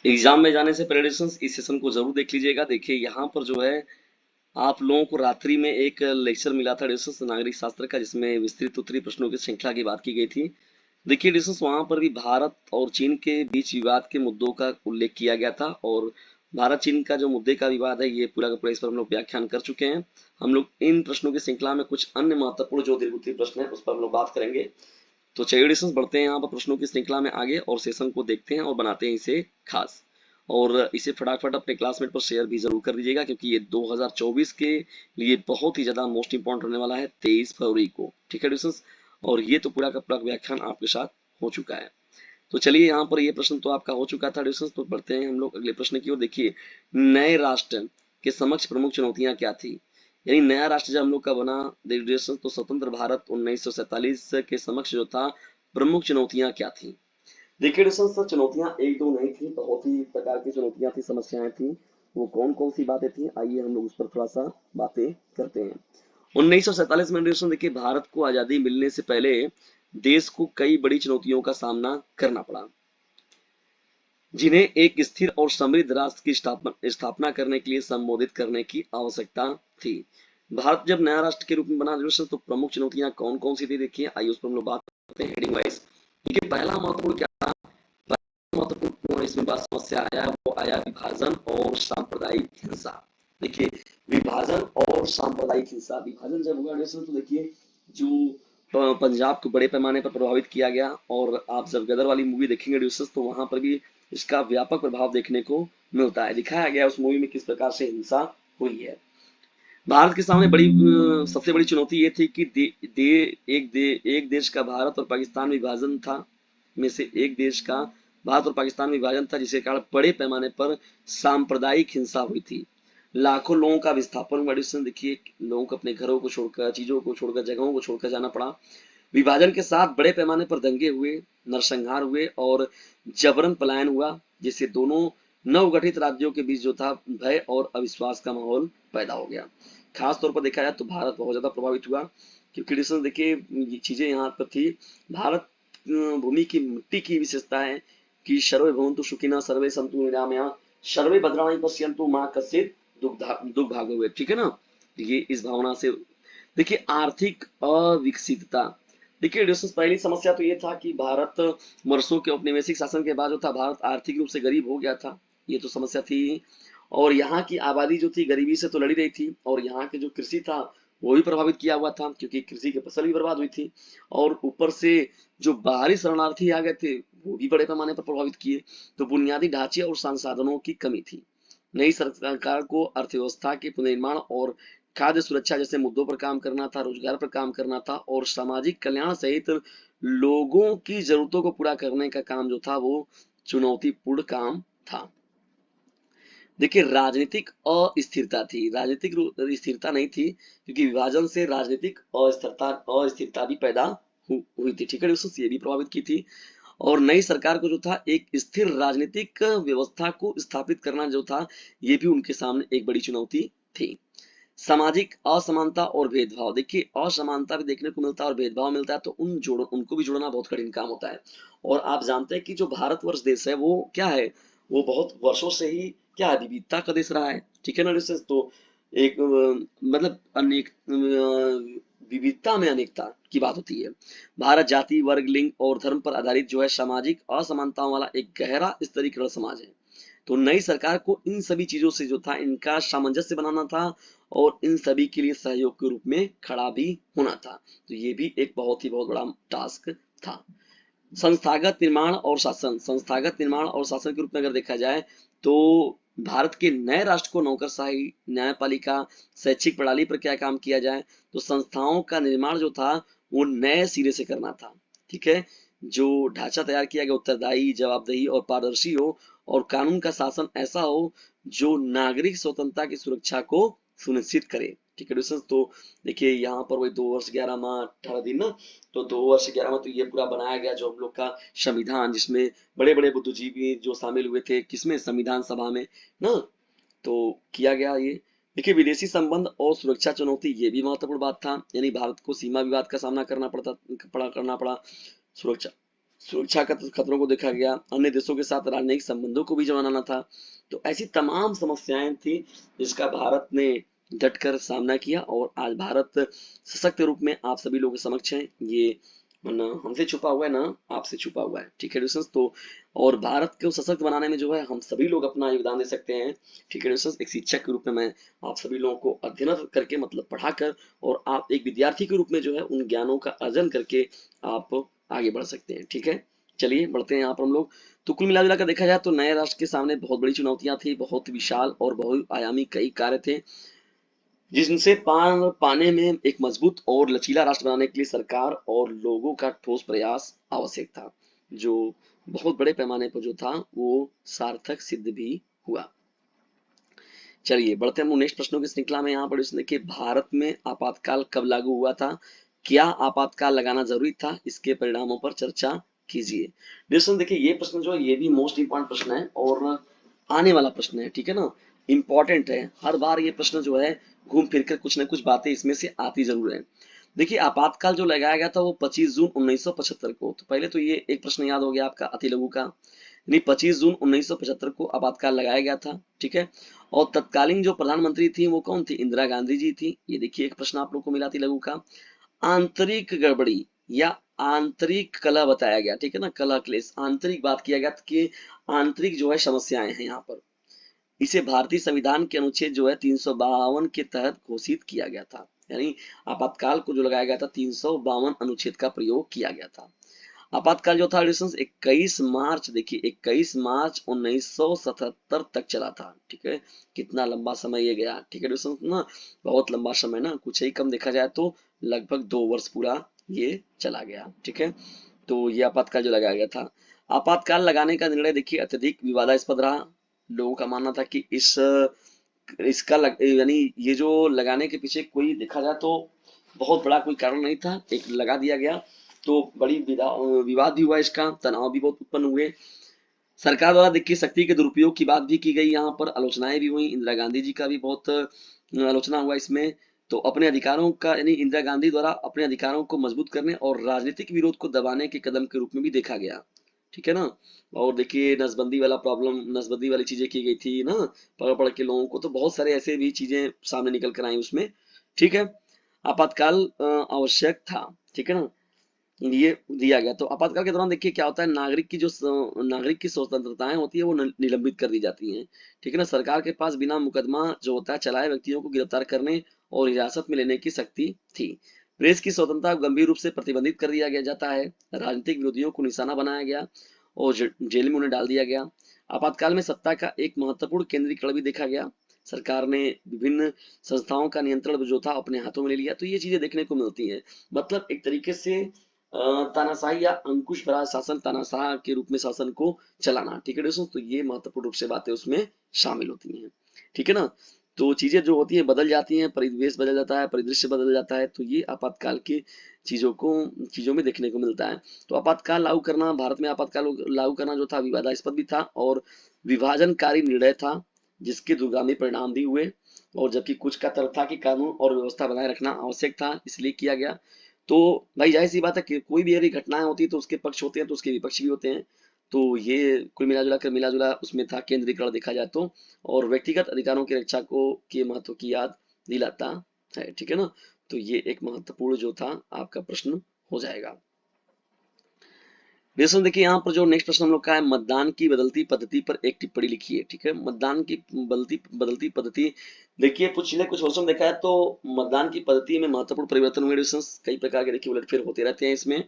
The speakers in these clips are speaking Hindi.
एग्जाम में जाने से पहले इस सेशन को जरूर देख लीजिएगा। देखिए यहाँ पर जो है आप लोगों को रात्रि में एक लेक्चर मिला था डिस्कस नागरिक शास्त्र का, जिसमें विस्तृत उत्तरीय प्रश्नों की श्रृंखला की बात की गई थी। देखिए डिस्कस वहां पर भी भारत और चीन के बीच विवाद के मुद्दों का उल्लेख किया गया था, और भारत चीन का जो मुद्दे का विवाद है ये पूरा का पूरा इस पर हम लोग व्याख्यान कर चुके हैं। हम लोग इन प्रश्नों की श्रृंखला में कुछ अन्य महत्वपूर्ण जो दीर्घ उत्तरीय प्रश्न है उस पर हम लोग बात करेंगे। तो चलिए डिस्कस बढ़ते हैं यहाँ पर प्रश्नों की श्रृंखला में आगे, और सेशन को देखते हैं और बनाते हैं इसे खास। और इसे फटाफट अपने क्लासमेट पर शेयर भी जरूर कर दीजिएगा, क्योंकि ये 2024 के लिए बहुत ही ज्यादा मोस्ट इंपॉर्टेंट होने वाला है 23 फरवरी को। ठीक है डिस्कस, और ये तो पूरा का पूरा व्याख्यान आपके साथ हो चुका है। तो चलिए यहाँ पर ये प्रश्न तो आपका हो चुका था डिस्कस, तो बढ़ते हैं हम लोग अगले प्रश्न की ओर। देखिए नए राष्ट्र के समक्ष प्रमुख चुनौतियां क्या थी, यानी नया राष्ट्र जब हम लोग का बना देश, तो स्वतंत्र भारत 1947 के समक्ष जो था प्रमुख चुनौतियां क्या थी। देखिए दोस्तों चुनौतियां एक दो नहीं थी, बहुत ही प्रकार की चुनौतियां थी, समस्याएं थी। वो कौन कौन सी बातें थी, आइए हम लोग उस पर थोड़ा सा बातें करते हैं। 1947 में दोस्तों देखिए भारत को आजादी मिलने से पहले देश को कई बड़ी चुनौतियों का सामना करना पड़ा, जिन्हें एक स्थिर और समृद्ध राष्ट्र की स्थापना स्थापना करने के लिए संबोधित करने की आवश्यकता थी। भारत जब नया राष्ट्र के रूप में बना दोस्तों, तो प्रमुख चुनौतियां कौन कौन सी थी, देखिए आइए उस पर हम लोग बात करते हैं हेडिंग वाइज। देखिए पहला महत्वपूर्ण क्या, महत्वपूर्ण इसमें बात समस्या आया वो आया विभाजन और सांप्रदायिक हिंसा। देखिए विभाजन और सांप्रदायिक हिंसा, विभाजन जब हुआ तो देखिए जो पंजाब को बड़े पैमाने पर प्रभावित किया गया, और आप जब गदर वाली मूवी देखेंगे ड्यूसर्स तो वहां पर भी इसका व्यापक प्रभाव देखने को मिलता है। दिखाया गया उस मूवी में किस प्रकार से हिंसा हुई है। भारत के सामने सबसे बड़ी चुनौती ये थी कि एक देश का भारत और पाकिस्तान विभाजन था, में से एक देश का भारत और पाकिस्तान विभाजन था, जिसके कारण बड़े पैमाने पर सांप्रदायिक हिंसा हुई थी। लाखों लोगों का विस्थापन हुआ। देखिए लोगों को अपने घरों को छोड़कर, चीजों को छोड़कर, जगहों को छोड़कर जाना पड़ा। विभाजन के साथ बड़े पैमाने पर दंगे हुए, नरसंहार हुए और जबरन पलायन हुआ, जिससे दोनों नवगठित राज्यों के बीच जो था भय और अविश्वास का माहौल पैदा हो गया। खास तौर पर देखा जाए तो भारत बहुत ज्यादा प्रभावित हुआ, क्योंकि देखिए ये चीजें यहाँ पर थी। भारत भूमि की मिट्टी की विशेषता है कि सर्वे भवन्तु सुखिनः सर्वे सन्तु निरामया सर्वे भद्राणि पश्यन्तु मा कश्चित् दुर्भाग्य हुए। ठीक है ना, ये इस भावना से। देखिए आर्थिक अविकसितता, देखिए दोस्तों पहली समस्या तो ये था कि भारत वर्षों के औपनिवेशिक शासन के बाद जो था भारत आर्थिक रूप से गरीब हो गया था, ये तो समस्या थी। और यहाँ की आबादी जो थी गरीबी से तो लड़ी रही थी, और यहाँ के जो कृषि था वो भी प्रभावित किया हुआ था, क्योंकि कृषि की फसल भी बर्बाद हुई थी। और ऊपर से जो बाहरी शरणार्थी आ गए थे वो भी बड़े पैमाने पर प्रभावित किए। तो बुनियादी ढांचे और संसाधनों की कमी थी। नई सरकार को अर्थव्यवस्था के पुनर्निर्माण और खाद्य सुरक्षा जैसे मुद्दों पर काम करना था, रोजगार पर काम करना था, और सामाजिक कल्याण सहित लोगों की जरूरतों को पूरा करने का काम जो था वो चुनौतीपूर्ण काम था। देखिए राजनीतिक अस्थिरता थी, राजनीतिक स्थिरता नहीं थी, क्योंकि विभाजन से राजनीतिक अस्थिरता अस्थिरता भी पैदा हुई थी। ठीक है दोस्तों, ये भी प्रभावित की थी। और नई सरकार को जो था एक स्थिर राजनीतिक व्यवस्था को स्थापित करना जो था, ये भी उनके सामने एक बड़ी चुनौती थी। सामाजिक असमानता और भेदभाव, देखिए असमानता भी देखने को मिलता है और भेदभाव मिलता है, तो उनको भी जोड़ना बहुत कठिन काम होता है। और आप जानते हैं कि जो भारतवर्ष देश है वो क्या है, वो बहुत वर्षों से ही क्या है, विविधता का देश रहा है। ठीक है ना जैसे, तो एक मतलब अनेक विविधता में अनेकता की बात होती है। भारत जाति, वर्ग, लिंग और धर्म पर आधारित जो है सामाजिक असमानताओं वाला एक गहरा स्तरीकृत समाज है। तो नई सरकार को इन सभी चीजों से जो था इनका सामंजस्य बनाना था, और इन सभी के लिए सहयोग के रूप में खड़ा भी होना था। तो ये भी एक बहुत बड़ा टास्क था। संस्थागत निर्माण और शासन, संस्थागत निर्माण और शासन के रूप में अगर देखा जाए तो भारत के नए राष्ट्र को नौकरशाही, न्यायपालिका, शैक्षिक प्रणाली पर क्या काम किया जाए, तो संस्थाओं का निर्माण जो था वो नए सिरे से करना था। ठीक है, जो ढांचा तैयार किया गया उत्तरदायी, जवाबदेही और पारदर्शी हो, और कानून का शासन ऐसा हो जो नागरिक स्वतंत्रता की सुरक्षा को सुनिश्चित करे। ठीक है दोस्तों, तो देखिए यहाँ पर वही 2 वर्ष 11 माह 18 दिन ना, तो 2 वर्ष 11 माह तो ये पूरा बनाया गया जो हम लोग का संविधान, जिसमें बड़े बड़े बुद्धिजीवी जो शामिल हुए थे, किसमें, संविधान सभा में ना, तो किया गया ये। देखिए विदेशी संबंध और सुरक्षा चुनौती, ये भी महत्वपूर्ण बात था, यानी भारत को सीमा विवाद का सामना करना पड़ा। सुरक्षा सुरक्षा खतरों को देखा गया, अन्य देशों के साथ राजनयिक संबंधों को भी बनाना था। तो ऐसी तमाम समस्याएं थी जिसका भारत ने डटकर सामना किया और आज भारत सशक्त रूप में आप सभी लोगों के समक्ष है। ये ना हमसे छुपा हुआ है ना आपसे छुपा हुआ है, ठीक है दोस्तों। तो और भारत को सशक्त बनाने में जो है हम सभी लोग अपना योगदान दे सकते हैं, ठीक है दोस्तों। एक शिक्षक के रूप में मैं आप सभी लोगों को अध्ययन करके मतलब पढ़ाकर, और आप एक विद्यार्थी के रूप में जो है उन ज्ञानों का अर्जन करके आप आगे बढ़ सकते हैं, ठीक है। चलिए बढ़ते हैं यहाँ पर हम लोग। तो कुल मिला कर देखा जाए तो नए राष्ट्र के सामने बहुत बड़ी चुनौतियां थी, बहुत विशाल और बहुआयामी कई कार्य थे जिनसे पार पाने में एक मजबूत और लचीला राष्ट्र बनाने के लिए सरकार और लोगों का ठोस प्रयास आवश्यक था, जो बहुत बड़े पैमाने पर जो था वो सार्थक सिद्ध भी हुआ। चलिए बढ़ते हैं हम नेक्स्ट प्रश्नों की श्रृंखला में। यहाँ पर इसने कि भारत में आपातकाल कब लागू हुआ था, क्या आपातकाल लगाना जरूरी था, इसके परिणामों पर चर्चा कीजिए। दोस्तों देखिए ये प्रश्न जो है ये भी मोस्ट इंपॉर्टेंट प्रश्न है और आने वाला प्रश्न है, ठीक है ना, इंपॉर्टेंट है। हर बार ये प्रश्न जो है घूम फिर कर कुछ ना कुछ बातें इसमें से आती जरूर है। देखिए आपातकाल जो लगाया गया था वो 25 जून 1975 को। तो पहले तो ये एक प्रश्न याद हो गया आपका अति लघु का, यानी 25 जून 1975 को आपातकाल लगाया गया था, ठीक है। और तत्कालीन जो प्रधानमंत्री थी वो कौन थी, इंदिरा गांधी जी थी। ये देखिए एक प्रश्न आप लोग को मिला थी लघु का। आंतरिक गड़बड़ी या आंतरिक कलह बताया गया, ठीक है ना, कलह क्लेश, आंतरिक बात किया गया कि आंतरिक जो है समस्याएं हैं यहाँ पर। इसे भारतीय संविधान के अनुच्छेद जो है 352 के तहत घोषित किया गया था, यानी आपातकाल को जो लगाया गया था 352 अनुच्छेद का प्रयोग किया गया था। आपातकाल जो था 21 मार्च, देखिए 21 मार्च 1977 तक चला था, ठीक है। कितना लंबा समय ये गया, ठीक है दोस्तों ना, बहुत लंबा समय ना, कुछ ही कम देखा जाए तो लगभग 2 वर्ष पूरा ये चला गया, ठीक है। तो ये आपातकाल जो लगाया गया था। आपातकाल लगाने का निर्णय देखिए अत्यधिक विवादास्पद रहा। लोगों का मानना था कि यानी ये जो लगाने के पीछे कोई देखा जाए तो बहुत बड़ा कोई कारण नहीं था, एक लगा दिया गया तो बड़ी विवाद भी हुआ, इसका तनाव भी बहुत उत्पन्न हुए। सरकार द्वारा देखिए शक्ति के दुरुपयोग की बात भी की गई, यहाँ पर आलोचनाएं भी हुई, इंदिरा गांधी जी का भी बहुत आलोचना हुआ इसमें। तो अपने अधिकारों का यानी इंदिरा गांधी द्वारा अपने अधिकारों को मजबूत करने और राजनीतिक विरोध को दबाने के कदम के रूप में भी देखा गया, ठीक है ना। और देखिए नसबंदी वाला प्रॉब्लम, नसबंदी वाली चीजें की गई थी ना, पकड़ पकड़ के लोगों को, तो बहुत सारे ऐसे भी चीजें सामने निकल कर आई उसमें, ठीक है। आपातकाल आवश्यक था, ठीक है ना, ये दिया गया। तो आपातकाल के दौरान देखिए क्या होता है, नागरिक की स्वतंत्रताएं होती है वो निलंबित कर दी जाती हैं, ठीक है ना। सरकार के पास बिना मुकदमा जो होता है चलाए व्यक्तियों को गिरफ्तार करने और हिरासत में लेने की शक्ति थी। प्रेस की स्वतंत्रता गंभीर रूप से प्रतिबंधित कर दिया गया जाता है, राजनीतिक विरोधियों को निशाना बनाया गया और जेल में उन्हें डाल दिया गया। आपातकाल में सत्ता का एक महत्वपूर्ण केंद्रीकरण भी देखा गया, सरकार ने विभिन्न संस्थाओं का नियंत्रण जो था अपने हाथों में ले लिया। तो ये चीजें देखने को मिलती हैं, मतलब एक तरीके से तानाशाही या अंकुश राज शासन, तानाशाह के रूप में शासन को चलाना, ठीक है दोस्तों। तो ये महत्वपूर्ण रूप से बातें उसमें शामिल होती हैं, ठीक है ना। तो चीजें जो होती है बदल जाती हैं, परिवेश बदल जाता है, परिदृश्य बदल जाता है, तो ये आपातकाल की चीजों में देखने को मिलता है। तो आपातकाल लागू करना, भारत में आपातकाल लागू करना जो था विवादास्पद भी था और विभाजनकारी निर्णय था, जिसके दूरगामी परिणाम भी हुए। और जबकि कुछ का तर्क था कि कानून और व्यवस्था बनाए रखना आवश्यक था, इसलिए किया गया। तो भाई जाहिर सी बात है कि कोई भी अगर घटनाएं होती है तो उसके पक्ष होते हैं तो उसके विपक्ष भी होते हैं। तो ये कुल मिला जुला उसमें था केंद्रीकरण देखा जाए तो, और व्यक्तिगत अधिकारों की रक्षा को के महत्व की याद दिलाता है, ठीक है ना। तो ये एक महत्वपूर्ण जो था आपका प्रश्न हो जाएगा। दोस्तों देखिए यहाँ पर जो नेक्स्ट प्रश्न हम लोग का है, मतदान की बदलती पद्धति पर एक टिप्पणी लिखिए, ठीक है। मतदान की बदलती बदलती पद्धति, देखिए पिछले कुछ वर्षों में देखा है तो मतदान की पद्धति में महत्वपूर्ण परिवर्तन हुए। कई प्रकार के देखिए उलटफेर होते रहते हैं इसमें।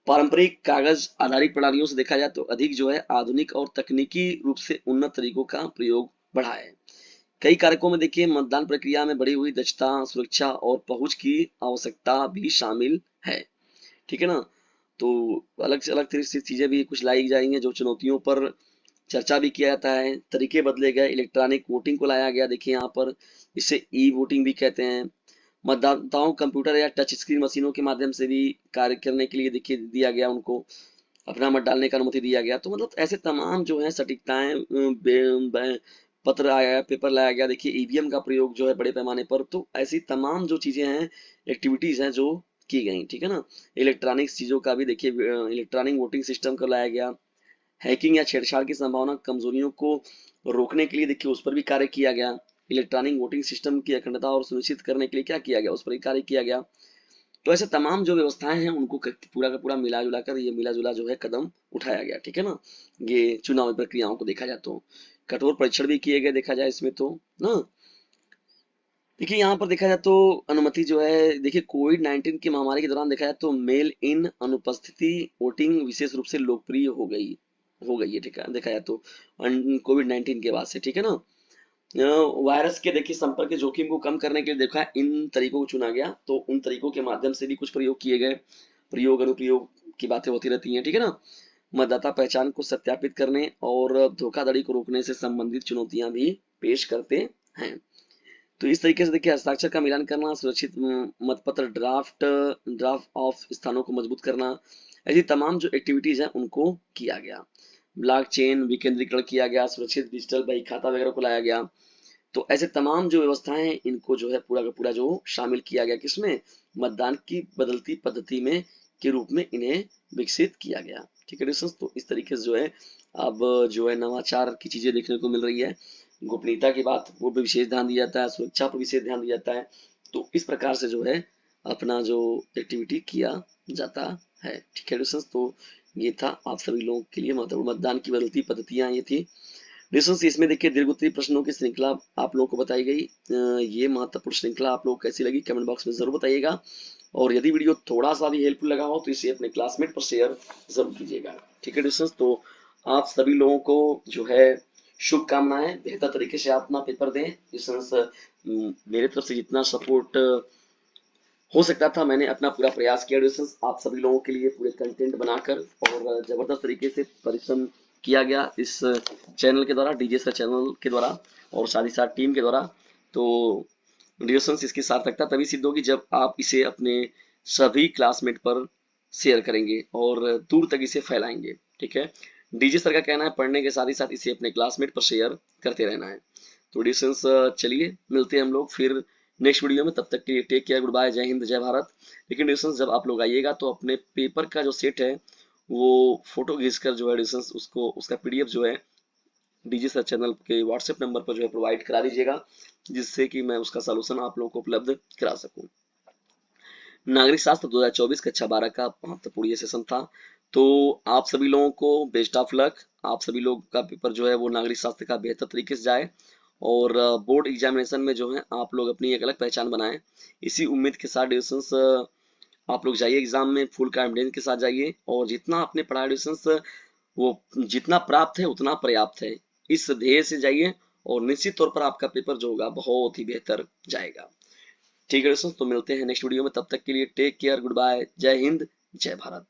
पारंपरिक कागज आधारित प्रणालियों से देखा जाए तो अधिक जो है आधुनिक और तकनीकी रूप से उन्नत तरीकों का प्रयोग बढ़ा है। कई कारकों में देखिए मतदान प्रक्रिया में बढ़ी हुई दक्षता, सुरक्षा और पहुंच की आवश्यकता भी शामिल है, ठीक है ना। तो अलग से अलग तरह से चीजें भी कुछ लाई जाएंगी जो चुनौतियों पर चर्चा भी किया जाता है। तरीके बदले गए, इलेक्ट्रॉनिक वोटिंग को लाया गया, देखिए यहाँ पर इसे ई वोटिंग भी कहते हैं। मतदाताओं कंप्यूटर या टच स्क्रीन मशीनों के माध्यम से भी कार्य करने के लिए देखिए दिया गया, उनको अपना मत डालने का अनुमति दिया गया। तो मतलब ऐसे तमाम जो है सटीकताएं, पत्र आया गया, पेपर लाया गया, देखिए ईवीएम का प्रयोग जो है बड़े पैमाने पर। तो ऐसी तमाम जो चीजें हैं, एक्टिविटीज हैं जो की गई, ठीक है ना। इलेक्ट्रॉनिक चीजों का भी देखिए, इलेक्ट्रॉनिक वोटिंग सिस्टम को लाया गया। हैकिंग या छेड़छाड़ की संभावना कमजोरियों को रोकने के लिए देखिए उस पर भी कार्य किया गया। इलेक्ट्रॉनिक वोटिंग सिस्टम की अखंडता और सुनिश्चित करने के लिए क्या किया गया, उस पर भी कार्य किया गया। तो ऐसे तमाम जो व्यवस्थाएं हैं उनको पूरा का पूरा मिला जुला कर ये मिला जुला जो है कदम उठाया गया, ठीक है ना। ये चुनाव प्रक्रियाओं को देखा जाए तो कठोर परीक्षण भी किए गए देखा जाए इसमें तो ना। देखिए यहाँ पर देखा जाए तो अनुमति जो है, देखिए कोविड-19 की महामारी के दौरान देखा जाए तो मेल इन अनुपस्थिति वोटिंग विशेष रूप से लोकप्रिय हो गई है, ठीक है, देखा जाए तो कोविड-19 के बाद से, ठीक है ना। वायरस के देखिए संपर्क के जोखिम को कम करने के लिए देखा इन तरीकों को चुना गया, तो उन तरीकों के माध्यम से भी कुछ प्रयोग किए गए। प्रयोग अनुप्रयोग की बातें होती रहती हैं, ठीक है ना। मतदाता पहचान को सत्यापित करने और धोखाधड़ी को रोकने से संबंधित चुनौतियां भी पेश करते हैं। तो इस तरीके से देखिए हस्ताक्षर का मिलान करना, सुरक्षित मतपत्र ड्राफ्ट ऑफ स्थानों को मजबूत करना, ऐसी तमाम जो एक्टिविटीज है उनको किया गया। ब्लॉकचेन विकेंद्रीकरण किया गया, सुरक्षित डिजिटल बही खाता वगैरह को लाया गया। तो ऐसे तमाम जो व्यवस्थाएं हैं इनको जो है पूरा का पूरा जो शामिल किया गया किसमें, मतदान की बदलती पद्धति में के रूप में इन्हें विकसित किया गया, ठीक है दोस्तों। तो इस तरीके से जो है अब जो है नवाचार की चीजें देखने को मिल रही है। गोपनीयता की बात वो भी विशेष ध्यान दिया जाता है, सुरक्षा पर विशेष ध्यान दिया जाता है। तो इस प्रकार से जो है अपना जो एक्टिविटी किया जाता है, ठीक है दोस्तों। तो ये था आप सभी लोगों के लिए महत्वपूर्ण मतदान की बदलती पद्धतियां ये थी दोस्तों। इसमें देखिए दीर्घोत्तरीय प्रश्नों की श्रृंखला आप लोगों को बताई गई। ये महत्वपूर्ण श्रृंखला आप लोगों को कैसी लगी कमेंट बॉक्स में जरूर बताइएगा। और यदि वीडियो थोड़ा सा भी हेल्पफुल लगा हो तो इसे अपने क्लासमेट पर शेयर जरूर कीजिएगा, ठीक है दोस्तों। तो आप सभी लोगों को जो है शुभकामनाएं, बेहतर तरीके से आप अपना पेपर दें दोस्तों। मेरे तरफ से जितना सपोर्ट हो सकता था मैंने अपना पूरा प्रयास किया दोस्तों, आप सभी लोगों के लिए पूरे कंटेंट बनाकर, और जबरदस्त तरीके से परिश्रम किया गया इस चैनल के द्वारा, डीजे सर चैनल के द्वारा और साथ ही साथ टीम के द्वारा। तो डिस्कशंस इसकी सार्थकता तभी सिद्ध होगी जब आप इसे अपने सभी क्लासमेट पर शेयर करेंगे और दूर तक इसे फैलाएंगे, ठीक है। डीजे सर का कहना है पढ़ने के साथ ही साथ इसे अपने क्लासमेट पर शेयर करते रहना है। तो डिस्कशंस चलिए मिलते हैं हम लोग फिर नेक्स्ट वीडियो में, तब तक के लिए टेक केयर, गुड बाय, जय हिंद जय भारत। लेकिन डिस्कशंस जब आप लोग आइएगा तो अपने पेपर का जो सेट है वो फोटो खींचकर जो है डिस्कशंस उसको उसका पीडीएफ जो है डीजी सर चैनल के व्हाट्सएप नंबर पर जो है प्रोवाइड करा दीजिएगा, जिससे कि मैं उसका सॉल्यूशन आप लोगों को उपलब्ध करा सकूं। नागरिक शास्त्र 2024 कक्षा 12 का महत्वपूर्ण ये सेशन था। तो आप सभी लोगों को बेस्ट ऑफ लक। आप सभी लोग का पेपर जो है वो नागरिक शास्त्र का बेहतर तरीके से जाए और बोर्ड एग्जामिनेशन में जो है आप लोग अपनी एक अलग पहचान बनाएं। इसी उम्मीद के साथ डिविजन्स आप लोग जाइए एग्जाम में फुल कॉन्फिडेंस के साथ जाइए, और जितना आपने पढ़ा डिविजन्स वो जितना प्राप्त है उतना पर्याप्त है, इस ध्येय से जाइए और निश्चित तौर पर आपका पेपर जो होगा बहुत ही बेहतर जाएगा, ठीक है दोस्तों। तो मिलते हैं नेक्स्ट वीडियो में, तब तक के लिए टेक केयर, गुड बाय, जय हिंद जय भारत।